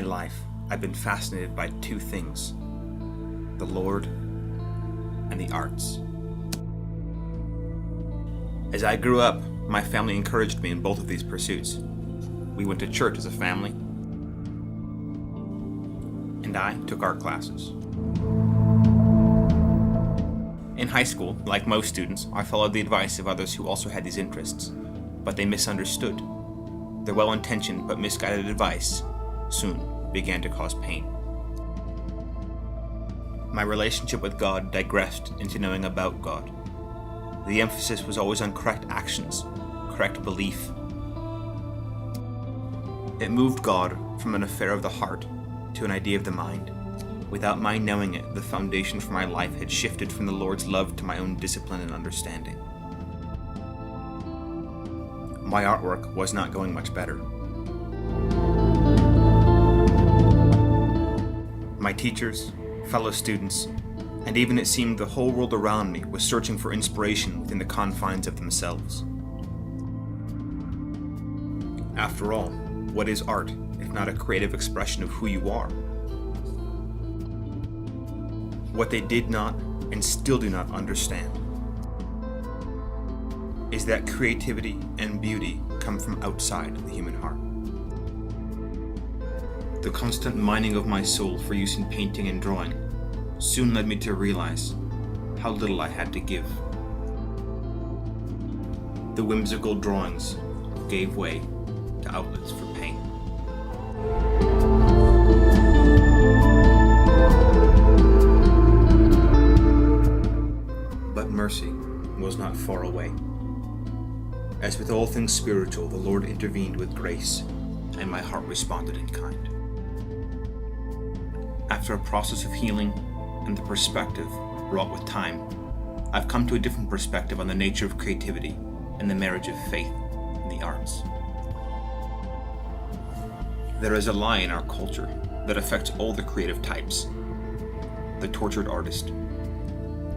my life, I've been fascinated by two things: the Lord and the arts. As I grew up, my family encouraged me in both of these pursuits. We went to church as a family, and I took art classes. In high school, like most students, I followed the advice of others who also had these interests, but they misunderstood. Their well-intentioned but misguided advice soon began to cause pain. My relationship with God digressed into knowing about God. The emphasis was always on correct actions, correct belief. It moved God from an affair of the heart to an idea of the mind. Without my knowing it, the foundation for my life had shifted from the Lord's love to my own discipline and understanding. My artwork was not going much better. My teachers, fellow students, and even it seemed the whole world around me was searching for inspiration within the confines of themselves. After all, what is art if not a creative expression of who you are? What they did not and still do not understand is that creativity and beauty come from outside the human heart. The constant mining of my soul for use in painting and drawing soon led me to realize how little I had to give. The whimsical drawings gave way to outlets for pain. But mercy was not far away. As with all things spiritual, the Lord intervened with grace, and my heart responded in kind. After a process of healing and the perspective wrought with time, I've come to a different perspective on the nature of creativity and the marriage of faith and the arts. There is a lie in our culture that affects all the creative types: the tortured artist.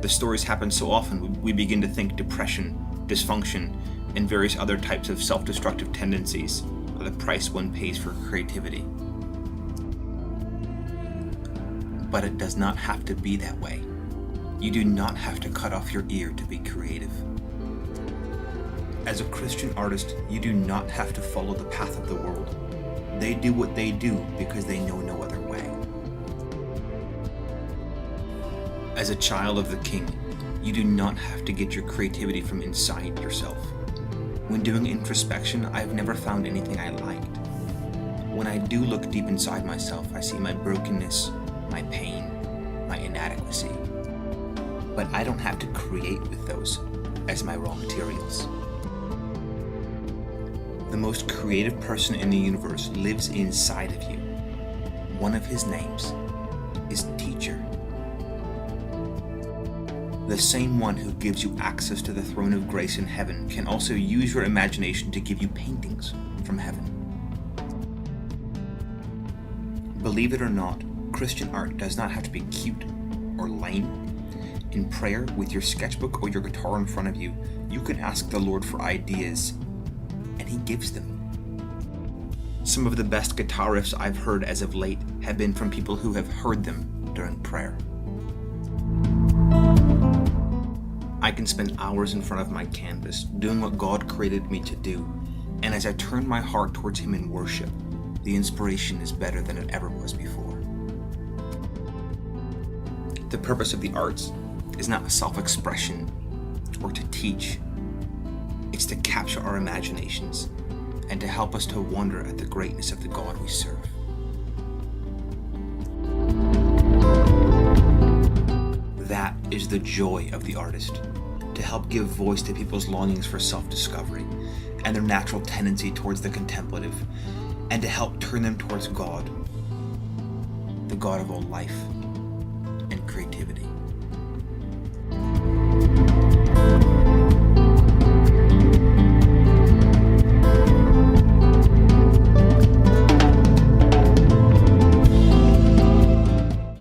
The stories happen so often we begin to think depression, dysfunction, and various other types of self-destructive tendencies are the price one pays for creativity. But it does not have to be that way. You do not have to cut off your ear to be creative. As a Christian artist, you do not have to follow the path of the world. They do what they do because they know no other way. As a child of the King, you do not have to get your creativity from inside yourself. When doing introspection, I've never found anything I liked. When I do look deep inside myself, I see my brokenness, my pain, my inadequacy. But I don't have to create with those as my raw materials. The most creative person in the universe lives inside of you. One of his names is Teacher. The same one who gives you access to the throne of grace in heaven can also use your imagination to give you paintings from heaven. Believe it or not, Christian art does not have to be cute or lame. In prayer, with your sketchbook or your guitar in front of you, you can ask the Lord for ideas, and He gives them. Some of the best guitar riffs I've heard as of late have been from people who have heard them during prayer. I can spend hours in front of my canvas doing what God created me to do, and as I turn my heart towards Him in worship, the inspiration is better than it ever was before. The purpose of the arts is not self-expression or to teach. It's to capture our imaginations and to help us to wonder at the greatness of the God we serve. That is the joy of the artist, to help give voice to people's longings for self-discovery and their natural tendency towards the contemplative, and to help turn them towards God, the God of all life.